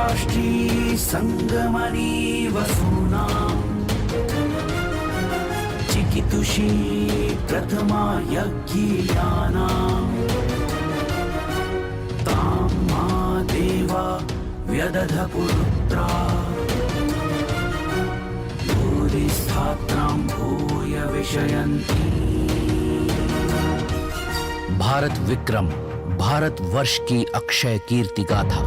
राष्ट्री संगमनी वसूनां चिकितुषी प्रथमा यज्ञियानां तां मा देवा व्यदध पुरुत्रा भूरिस्थात्रां भूय विषयन्ति। भारत विक्रम, भारत वर्ष की अक्षय कीर्ति गाथा।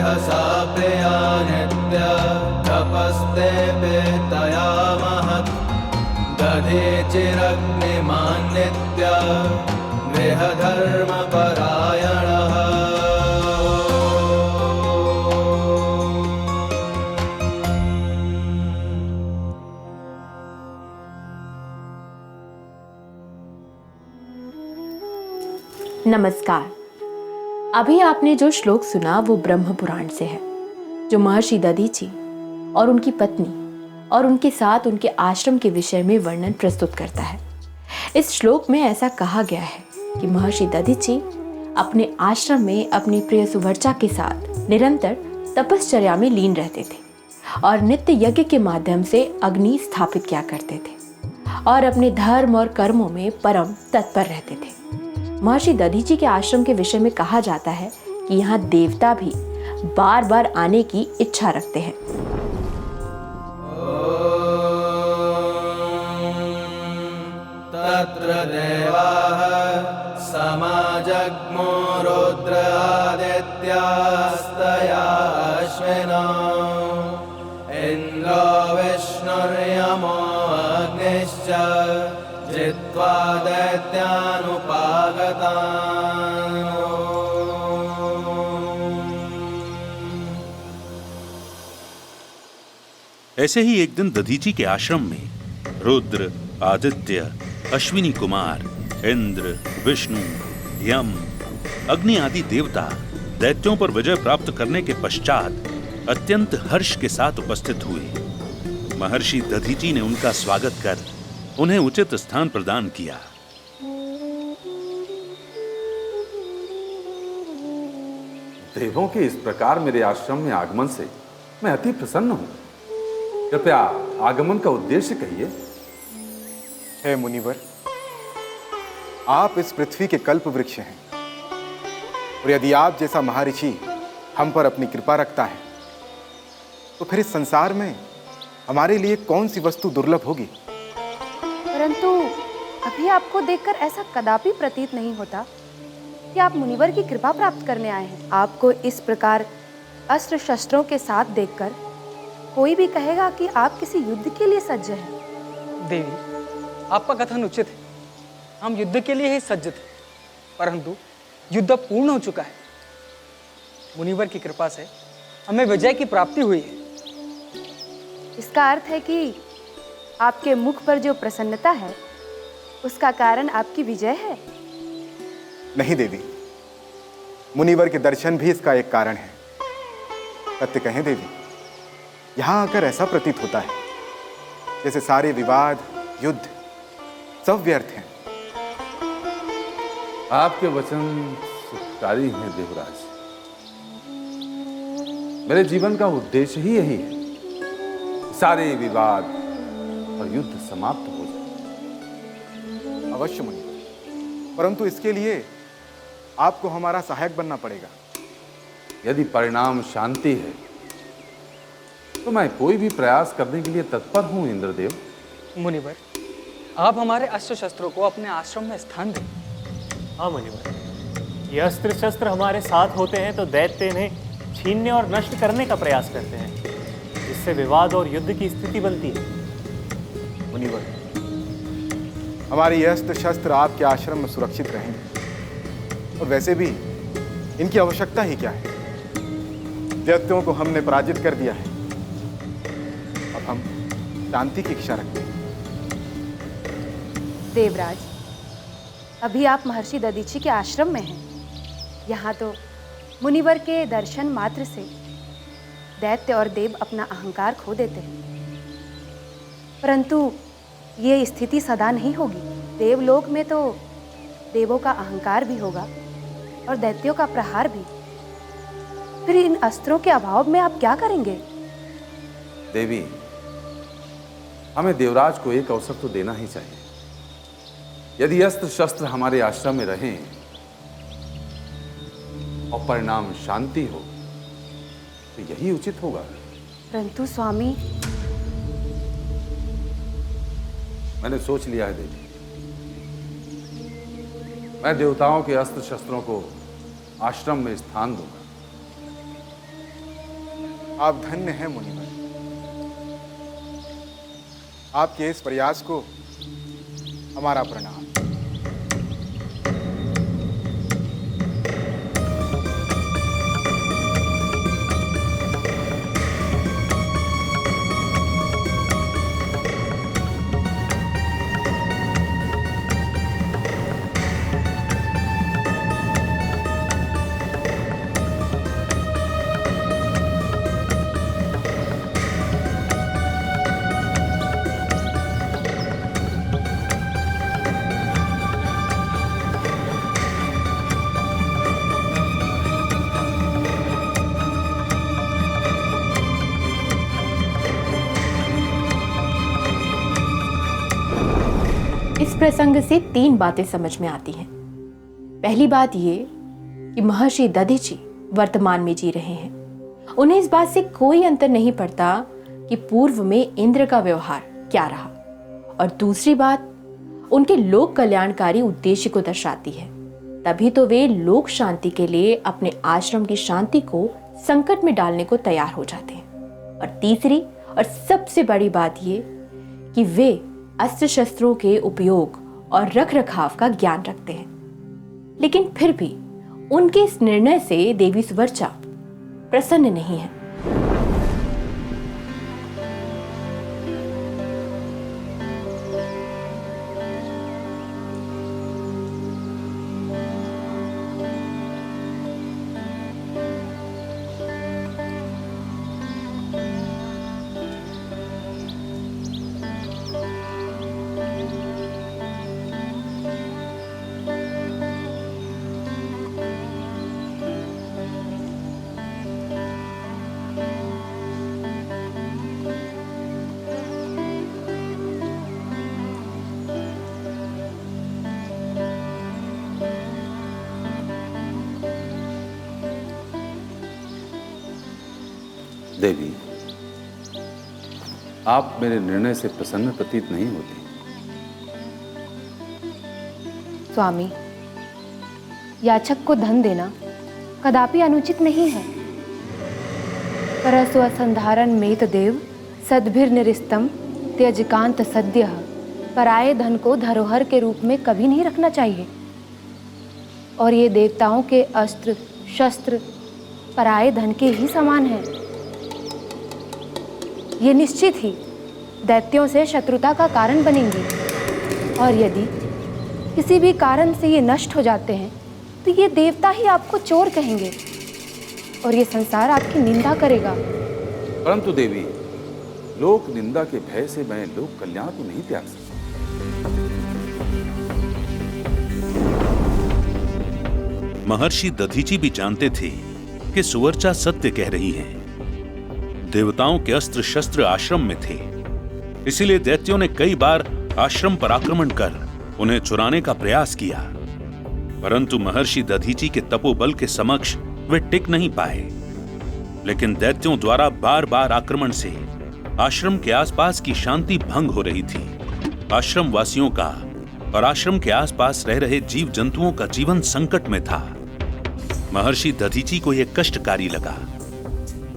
हसा प्रिया नित्य तपस्ते पेतया महत् दधे चिरग्निमान् नित्य गृहधर्मपरायणः। नमस्कार। अभी आपने जो श्लोक सुना वो ब्रह्म पुराण से है, जो महर्षि दधीचि और उनकी पत्नी और उनके साथ उनके आश्रम के विषय में वर्णन प्रस्तुत करता है। इस श्लोक में ऐसा कहा गया है कि महर्षि दधीचि अपने आश्रम में अपनी प्रिय सुवर्चा के साथ निरंतर तपश्चर्या में लीन रहते थे और नित्य यज्ञ के माध्यम से अग्नि स्थापित किया करते थे और अपने धर्म और कर्मों में परम तत्पर रहते थे। महर्षि दधीचि के आश्रम के विषय में कहा जाता है कि यहाँ देवता भी बार बार आने की इच्छा रखते हैं। तत्र देवाः समाजग्मो रुद्र आदित्यास्तया अश्विनो इन्द्रो विष्णुर्यमो अग्निश्च जित्वा दैत्यानुपागतान्। ऐसे ही एक दिन दधीचि के आश्रम में रुद्र, आदित्य, अश्विनी कुमार, इंद्र, विष्णु, यम, अग्नि आदि देवता दैत्यों पर विजय प्राप्त करने के पश्चात अत्यंत हर्ष के साथ उपस्थित हुए। महर्षि दधीचि ने उनका स्वागत कर उन्हें उचित स्थान प्रदान किया। देवों के इस प्रकार मेरे आश्रम में आगमन से मैं अति प्रसन्न हूं। कृपया आगमन का उद्देश्य कहिए। हे मुनिवर, आप इस पृथ्वी के कल्प वृक्ष हैं और यदि आप जैसा महर्षि हम पर अपनी कृपा रखता है तो फिर इस संसार में हमारे लिए कौन सी वस्तु दुर्लभ होगी। परंतु अभी आपको देखकर ऐसा कदापि प्रतीत नहीं होता कि आप मुनिवर की कृपा प्राप्त करने आए हैं। आपको इस प्रकार अस्त्र शस्त्रों के साथ देखकर कोई भी कहेगा कि आप किसी युद्ध के लिए सज्ज हैं। देवी, आपका कथन उचित है। हम युद्ध के लिए ही सज्ज थे, परंतु युद्ध अब पूर्ण हो चुका है। मुनिवर की कृपा से हमें विजय की प्राप्ति हुई है। इसका अर्थ है कि आपके मुख पर जो प्रसन्नता है उसका कारण आपकी विजय है। नहीं देवी, मुनिवर के दर्शन भी इसका एक कारण है। सत्य कहें देवी, यहाँ आकर ऐसा प्रतीत होता है जैसे सारे विवाद, युद्ध सब व्यर्थ हैं। आपके वचन सुखकारी हैं देवराज। मेरे जीवन का उद्देश्य ही यही है, सारे विवाद और युद्ध समाप्त हो जाए। अवश्य मुनिवर, परंतु इसके लिए आपको हमारा सहायक बनना पड़ेगा। यदि परिणाम शांति है तो मैं कोई भी प्रयास करने के लिए तत्पर हूं इंद्रदेव। मुनिवर, आप हमारे अस्त्र शस्त्रों को अपने आश्रम में स्थान दें। हाँ मुनिवर, ये अस्त्र शस्त्र हमारे साथ होते हैं तो दैत्य इन्हें छीनने और नष्ट करने का प्रयास करते हैं, जिससे विवाद और युद्ध की स्थिति बनती है। मुनिवर, हमारे ये अस्त्र शस्त्र आपके आश्रम में सुरक्षित रहेंगे और वैसे भी इनकी आवश्यकता ही क्या है। दैत्यों को हमने पराजित कर दिया है, अब हम शांति की इच्छा रखते हैं। देवराज, अभी आप महर्षि दधीचि के आश्रम में हैं। यहाँ तो मुनिवर के दर्शन मात्र से दैत्य और देव अपना अहंकार खो देते हैं, परंतु ये स्थिति सदा नहीं होगी। देवलोक में तो देवों का अहंकार भी होगा और दैत्यों का प्रहार भी। फिर इन अस्त्रों के अभाव में आप क्या करेंगे? देवी, हमें देवराज को एक अवसर तो देना ही चाहिए। यदि अस्त्र शस्त्र हमारे आश्रम में रहें और परिणाम शांति हो तो यही उचित होगा। परंतु स्वामी, मैंने सोच लिया है देवी, मैं देवताओं के अस्त्र शस्त्रों को आश्रम में स्थान दूंगा। आप धन्य हैं मुनिवर। आपके इस प्रयास को हमारा प्रणाम। इस प्रसंग से 3 बातें समझ में आती हैं। पहली बात ये कि महर्षि दधीचि वर्तमान में जी रहे हैं। उन्हें इस बात से कोई अंतर नहीं पड़ता कि पूर्व में इंद्र का व्यवहार क्या रहा। और दूसरी बात उनके लोक कल्याणकारी उद्देश्य को दर्शाती है। तभी तो वे लोक शांति के लिए अपने आश्रम की शांति को संकट में डालने को तैयार हो जाते हैं। और तीसरी और सबसे बड़ी बात ये कि वे अस्त्र शस्त्रों के उपयोग और रख रखाव का ज्ञान रखते हैं। लेकिन फिर भी उनके इस निर्णय से देवी सुवर्चा प्रसन्न नहीं है। देवी, आप मेरे निर्णय से प्रसन्न प्रतीत नहीं होती। स्वामी, याचक को धन देना कदापि अनुचित नहीं है। परसु असंधारण मेत देव सद्भिर निरिस्तम त्यजकांत सद्यः। पराये धन को धरोहर के रूप में कभी नहीं रखना चाहिए। और ये देवताओं के अस्त्र शस्त्र पराये धन के ही समान हैं। ये निश्चित ही दैत्यों से शत्रुता का कारण बनेंगी। और यदि किसी भी कारण से ये नष्ट हो जाते हैं तो ये देवता ही आपको चोर कहेंगे और ये संसार आपकी निंदा करेगा। परंतु देवी, लोक निंदा के भय से मैं लोक कल्याण को नहीं त्याग सकता। महर्षि दधीचि भी जानते थे कि सुवर्चा सत्य कह रही हैं। देवताओं के अस्त्र शस्त्र आश्रम में थे, इसीलिए दैत्यों ने कई बार आश्रम पर आक्रमण कर उन्हें चुराने का प्रयास किया। परंतु महर्षि दधीचि के तपोबल के समक्ष वे टिक नहीं पाए। लेकिन दैत्यों द्वारा बार बार आक्रमण से आश्रम के आसपास की शांति भंग हो रही थी। आश्रम वासियों का और आश्रम के आसपास रह रहे जीव जंतुओं का जीवन संकट में था। महर्षि दधीचि को यह कष्टकारी लगा।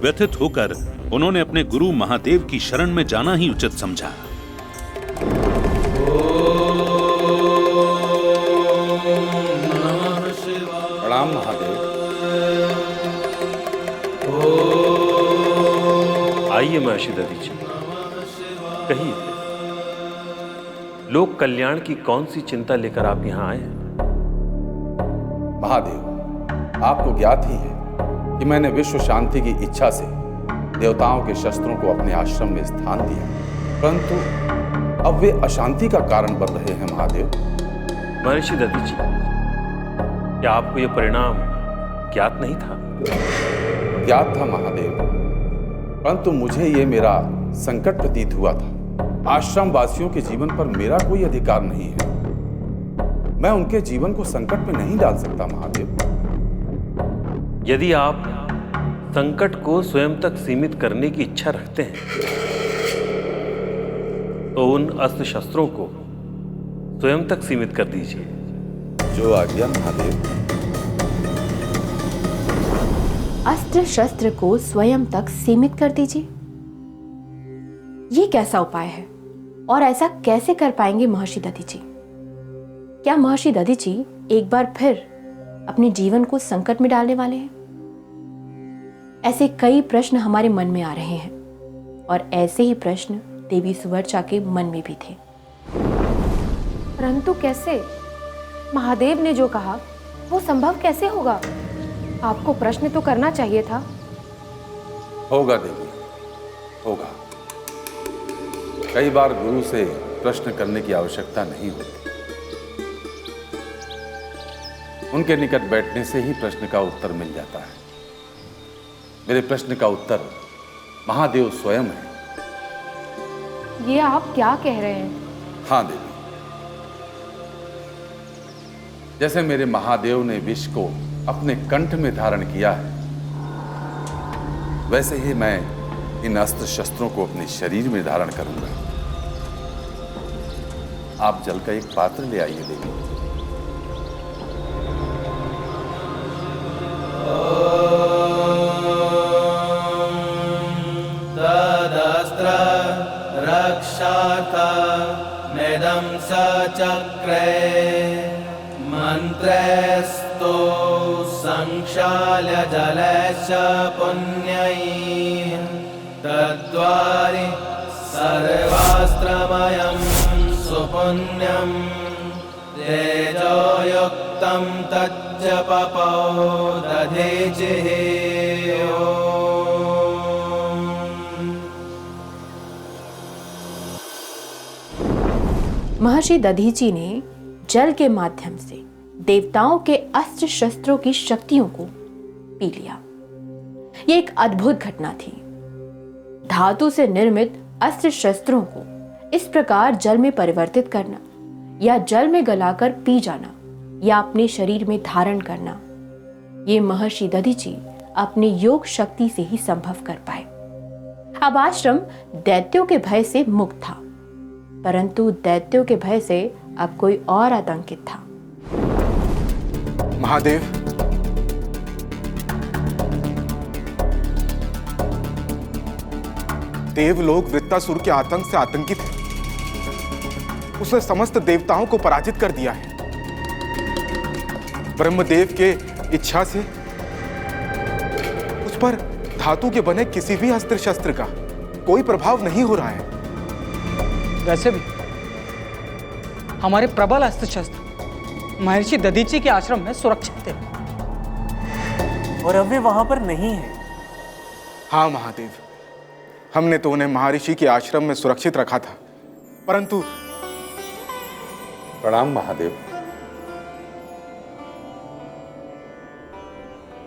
व्यथित होकर उन्होंने अपने गुरु महादेव की शरण में जाना ही उचित समझा। प्रणाम महादेव। आइए महर्षि दधीचि, कहिए लोक कल्याण की कौन सी चिंता लेकर आप यहाँ आए हैं? महादेव, आपको ज्ञात ही है कि मैंने विश्व शांति की इच्छा से देवताओं के शस्त्रों को अपने आश्रम में स्थान दिया, परंतु अब वे अशांति का कारण बन रहे हैं। महादेव, महर्षि दधीचि, क्या आपको यह परिणाम ज्ञात नहीं था? ज्ञात था महादेव, परंतु मुझे ये मेरा संकट प्रतीत हुआ था। आश्रम वासियों के जीवन पर मेरा कोई अधिकार नहीं है। मैं उनके जीवन को संकट में नहीं डाल सकता। महादेव, यदि आप संकट को स्वयं तक सीमित करने की इच्छा रखते हैं तो उन अस्त्र शस्त्रों को स्वयं तक सीमित कर दीजिए। जो आज्ञा महादेव। अस्त्र शस्त्र को स्वयं तक सीमित कर दीजिए। ये कैसा उपाय है और ऐसा कैसे कर पाएंगे महर्षि दधीचि? क्या महर्षि दधीचि एक बार फिर अपने जीवन को संकट में डालने वाले हैं? ऐसे कई प्रश्न हमारे मन में आ रहे हैं और ऐसे ही प्रश्न देवी सुवर्चा के मन में भी थे। परंतु कैसे? महादेव ने जो कहा वो संभव कैसे होगा? आपको प्रश्न तो करना चाहिए था। होगा देवी, होगा। कई बार गुरु से प्रश्न करने की आवश्यकता नहीं होती, उनके निकट बैठने से ही प्रश्न का उत्तर मिल जाता है। मेरे प्रश्न का उत्तर महादेव स्वयं है। ये आप क्या कह रहे हैं? हाँ देवी, जैसे मेरे महादेव ने विष को अपने कंठ में धारण किया है, वैसे ही मैं इन अस्त्र शस्त्रों को अपने शरीर में धारण करूंगा। आप जल का एक पात्र ले आइए देवी। तदस्त्र रक्षार्थमिदं सचक्रे मन्त्रेस्तु संक्षाल्य जलश्च पुण्यैः तद्वारि सर्वास्त्रमयं सुपुण्यं तेजोयुक्तं तज्जपपो दधीचिः। महर्षि दधीचि ने जल के माध्यम से देवताओं के अस्त्र शस्त्रों की शक्तियों को पी लिया। यह एक अद्भुत घटना थी। धातु से निर्मित अस्त्र शस्त्रों को इस प्रकार जल में परिवर्तित करना या जल में गलाकर पी जाना या अपने शरीर में धारण करना, ये महर्षि दधीचि अपने योग शक्ति से ही संभव कर पाए। अब आश्रम दैत्यों के भय से मुक्त था, परंतु दैत्यों के भय से अब कोई और आतंकित था। महादेव, देवलोक वृत्तासुर के आतंक से आतंकित है। उसने समस्त देवताओं को पराजित कर दिया है। ब्रह्मदेव के इच्छा से उस पर धातु के बने किसी भी अस्त्र शस्त्र का कोई प्रभाव नहीं हो रहा है। वैसे भी हमारे प्रबल अस्त्र शस्त्र महर्षि दधीचि के आश्रम में सुरक्षित थे और अब वे वहां पर नहीं है। हाँ महादेव, हमने तो उन्हें महर्षि के आश्रम में सुरक्षित रखा था, परंतु प्रणाम महादेव।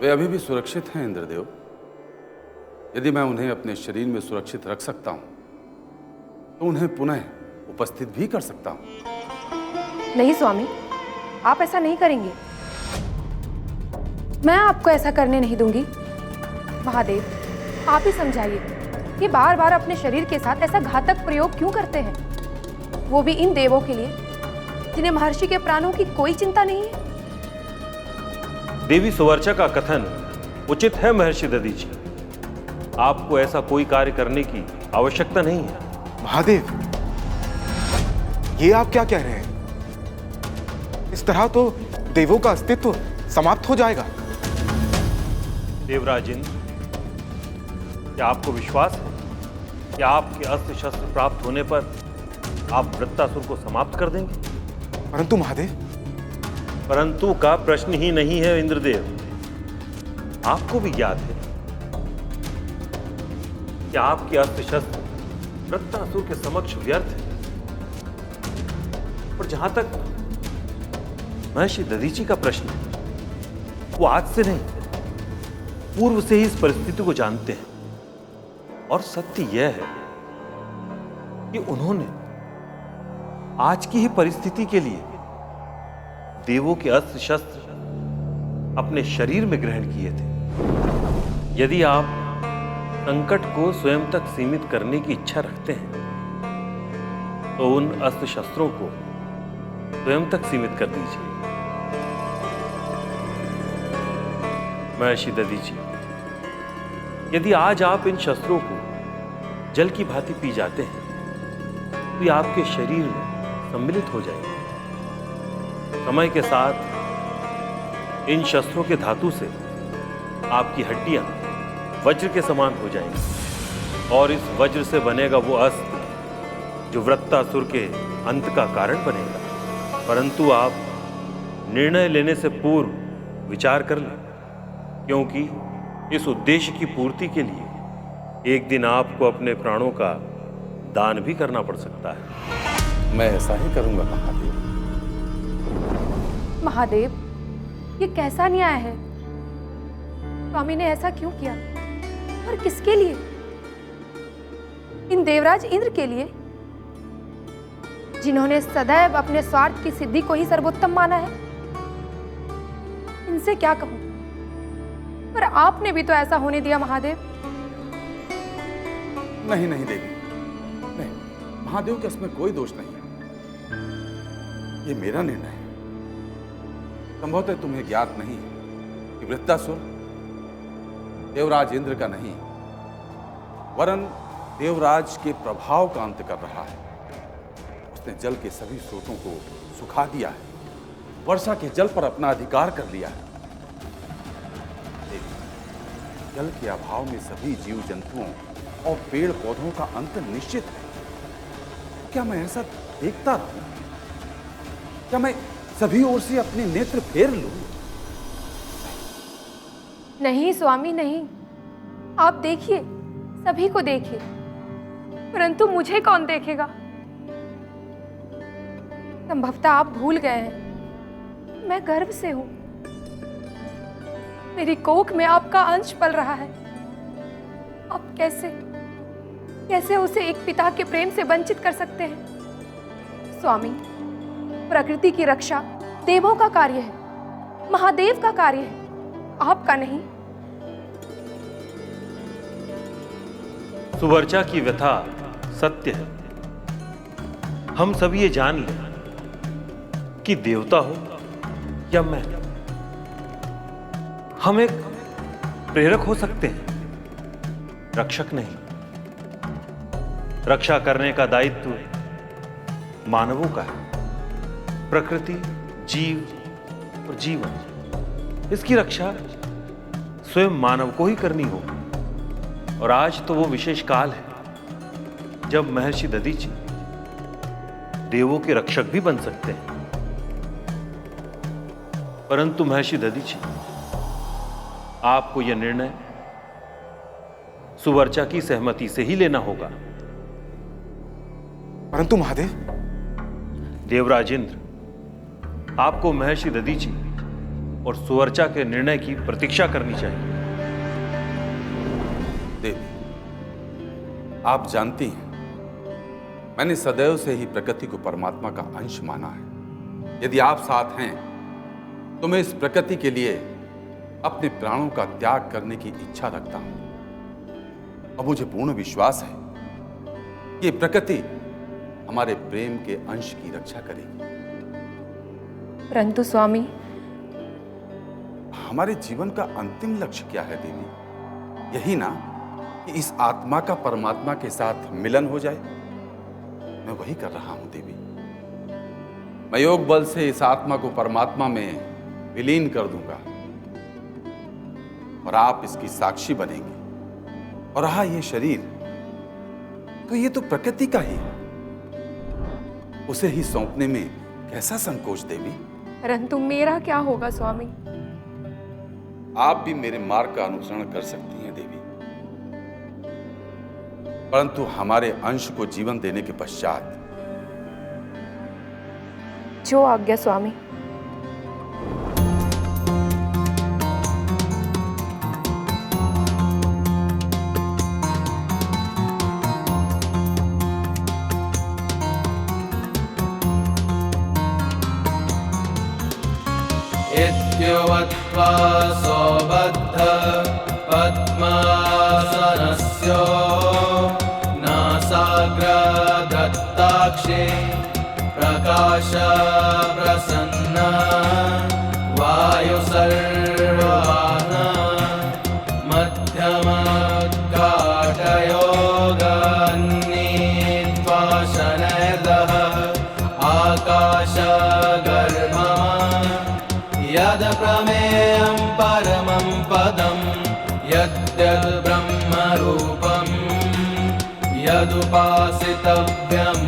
वे अभी भी सुरक्षित हैं इंद्रदेव। यदि मैं उन्हें अपने शरीर में सुरक्षित रख सकता हूं तो उन्हें पुनः उपस्थित भी कर सकता हूं। नहीं स्वामी, आप ऐसा नहीं करेंगे। मैं आपको ऐसा करने नहीं दूंगी। महादेव, आप ही समझाइए कि बार बार अपने शरीर के साथ ऐसा घातक प्रयोग क्यों करते हैं, वो भी इन देवों के लिए जिन्हें महर्षि के प्राणों की कोई चिंता नहीं है। देवी सुवर्चा का कथन उचित है महर्षि दधीचि। आपको ऐसा कोई कार्य करने की आवश्यकता नहीं है। महादेव, ये आप क्या कह रहे हैं? इस तरह तो देवों का अस्तित्व समाप्त हो जाएगा। देवराज इंद्र, क्या आपको विश्वास है कि आपके अस्त्र शस्त्र प्राप्त होने पर आप वृत्तासुर को समाप्त कर देंगे? परंतु महादेव, परंतु का प्रश्न ही नहीं है इंद्रदेव। आपको भी ज्ञात है कि आपके अस्त्र शस्त्र वृत्तासुर के समक्ष व्यर्थ है। और जहां तक महर्षि दधीचि का प्रश्न है, वो आज से नहीं, पूर्व से ही इस परिस्थिति को जानते हैं। और सत्य यह है कि उन्होंने आज की ही परिस्थिति के लिए देवों के अस्त्र शस्त्र अपने शरीर में ग्रहण किए थे। यदि आप संकट को स्वयं तक सीमित करने की इच्छा रखते हैं तो उन अस्त्र शस्त्रों को स्वयं तक सीमित कर दीजिए। महर्षि दधीचि, यदि आज आप इन शस्त्रों को जल की भांति पी जाते हैं तो ये आपके शरीर में सम्मिलित हो जाएंगे। समय के साथ इन शस्त्रों के धातु से आपकी हड्डियां वज्र के समान हो जाएंगी और इस वज्र से बनेगा वो अस्त्र जो वृत्तासुर के अंत का कारण बनेगा। परंतु आप निर्णय लेने से पूर्व विचार कर लें, क्योंकि इस उद्देश्य की पूर्ति के लिए एक दिन आपको अपने प्राणों का दान भी करना पड़ सकता है। मैं ऐसा ही करूंगा महादेव। महादेव, ये कैसा न्याय है? स्वामी ने ऐसा क्यों किया और किसके लिए? इन देवराज इंद्र के लिए, जिन्होंने सदैव अपने स्वार्थ की सिद्धि को ही सर्वोत्तम माना है? इनसे क्या कहूं, पर आपने भी तो ऐसा होने दिया महादेव। नहीं नहीं देवी, नहीं, महादेव के इसमें कोई दोष नहीं है। ये मेरा निर्णय है। संभवतः तुम्हें ज्ञात नहीं कि वृत्तासुर देवराज इंद्र का नहीं, वरन देवराज के प्रभाव का अंत कर रहा है। उसने जल के सभी स्रोतों को सुखा दिया है, वर्षा के जल पर अपना अधिकार कर लिया है। जल के अभाव में सभी जीव जंतुओं और पेड़ पौधों का अंत निश्चित है। क्या मैं ऐसा देखता रहूं? क्या मैं सभी ओर से अपने नेत्र फेर लूं? नहीं स्वामी, नहीं। आप देखिए, सभी को देखिए, परंतु मुझे कौन देखेगा? संभवतः आप भूल गए हैं, मैं गर्भ से हूं। मेरी कोख में आपका अंश पल रहा है। आप कैसे उसे एक पिता के प्रेम से वंचित कर सकते हैं? स्वामी, प्रकृति की रक्षा देवों का कार्य है, महादेव का कार्य है, आपका नहीं। सुवर्चा की व्यथा सत्य है। हम सभी ये जान लें कि देवता हो या मैं, हम एक प्रेरक हो सकते हैं, रक्षक नहीं। रक्षा करने का दायित्व मानवों का है। प्रकृति, जीव और जीवन, इसकी रक्षा स्वयं मानव को ही करनी होगी। और आज तो वो विशेष काल है जब महर्षि दधीचि देवों के रक्षक भी बन सकते हैं। परंतु महर्षि दधीचि, आपको यह निर्णय सुवर्चा की सहमति से ही लेना होगा। परंतु महादेव, देवराज इंद्र, आपको महर्षि दधीचि और सुवर्चा के निर्णय की प्रतीक्षा करनी चाहिए। देवी, आप जानती हैं, मैंने सदैव से ही प्रकृति को परमात्मा का अंश माना है। यदि आप साथ हैं तो मैं इस प्रकृति के लिए अपने प्राणों का त्याग करने की इच्छा रखता हूं। और मुझे पूर्ण विश्वास है कि प्रकृति हमारे प्रेम के अंश की रक्षा करेगी। परंतु स्वामी, हमारे जीवन का अंतिम लक्ष्य क्या है देवी? यही ना कि इस आत्मा का परमात्मा के साथ मिलन हो जाए। मैं वही कर रहा हूं देवी। मैं योग बल से इस आत्मा को परमात्मा में विलीन कर दूंगा और आप इसकी साक्षी बनेंगे। और रहा ये शरीर, तो ये तो प्रकृति का ही है। उसे ही सौंपने में कैसा संकोच देवी। परंतु मेरा क्या होगा स्वामी? आप भी मेरे मार्ग का अनुसरण कर सकती हैं देवी, परंतु हमारे अंश को जीवन देने के पश्चात। जो आज्ञा स्वामी। इत्युक्त्वा सौबद्ध पद्मासनस्य नासाग्रदत्ताक्षे प्रकाश प्रसन्न वायुसर्वान् मध्यमोद्घाटयोगन्नीत्वा शनैर्दः आकाशगर्भम् यद प्रमेयं परमं पदं यद्यद् ब्रह्मरूपं यदुपासितव्यं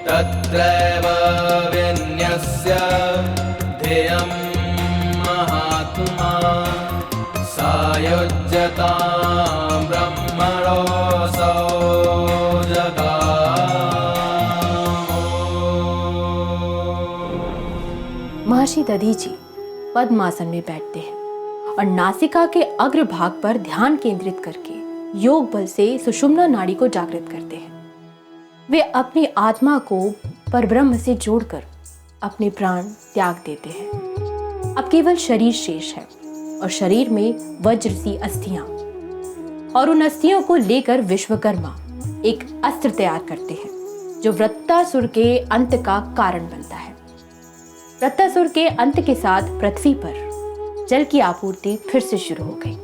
तत्रैव विन्यस्य ध्येयं महात्मा सायुज्यतां ब्रह्मणोऽसौ महर्षि दधीची पद्मासन में बैठते हैं और नासिका के अग्रभाग पर ध्यान केंद्रित करके योग बल से सुषुम्ना नाड़ी को जागृत करते हैं। वे अपनी आत्मा को परब्रह्म से जोड़कर अपने प्राण त्याग देते हैं। अब केवल शरीर शेष है और शरीर में वज्र सी अस्थियां, और उन अस्थियों को लेकर विश्वकर्मा एक अस्त्र तैयार करते हैं जो वृत्तासुर के अंत का कारण बनता है। वृत्तासुर के अंत के साथ पृथ्वी पर जल की आपूर्ति फिर से शुरू हो गई।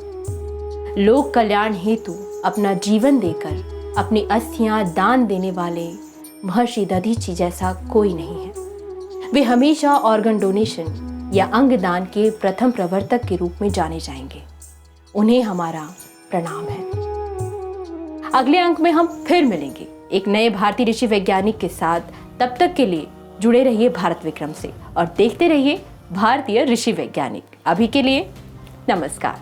लोक कल्याण हेतु अपना जीवन देकर अपनी अस्थियां दान देने वाले महर्षि दधीची जैसा कोई नहीं है। वे हमेशा ऑर्गन डोनेशन या अंग दान के प्रथम प्रवर्तक के रूप में जाने जाएंगे। उन्हें हमारा प्रणाम है। अगले अंक में हम फिर मिलेंगे एक नए भारतीय ऋषि वैज्ञानिक के साथ। तब तक के लिए जुड़े रहिए भारत विक्रम से और देखते रहिए भारतीय ऋषि वैज्ञानिक। अभी के लिए नमस्कार।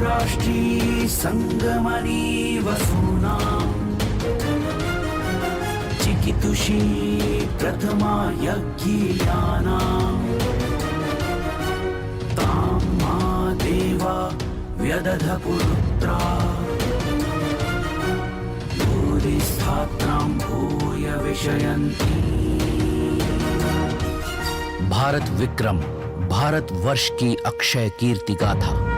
राष्ट्री संगमनी वसूनां चिकितुषी प्रथमा यज्ञियानां तां मा देवा व्यदध पुत्रा भूरिस्थात्रां भूय विशयन्ति भारत विक्रम, भारत वर्ष की अक्षय कीर्ति गाथा।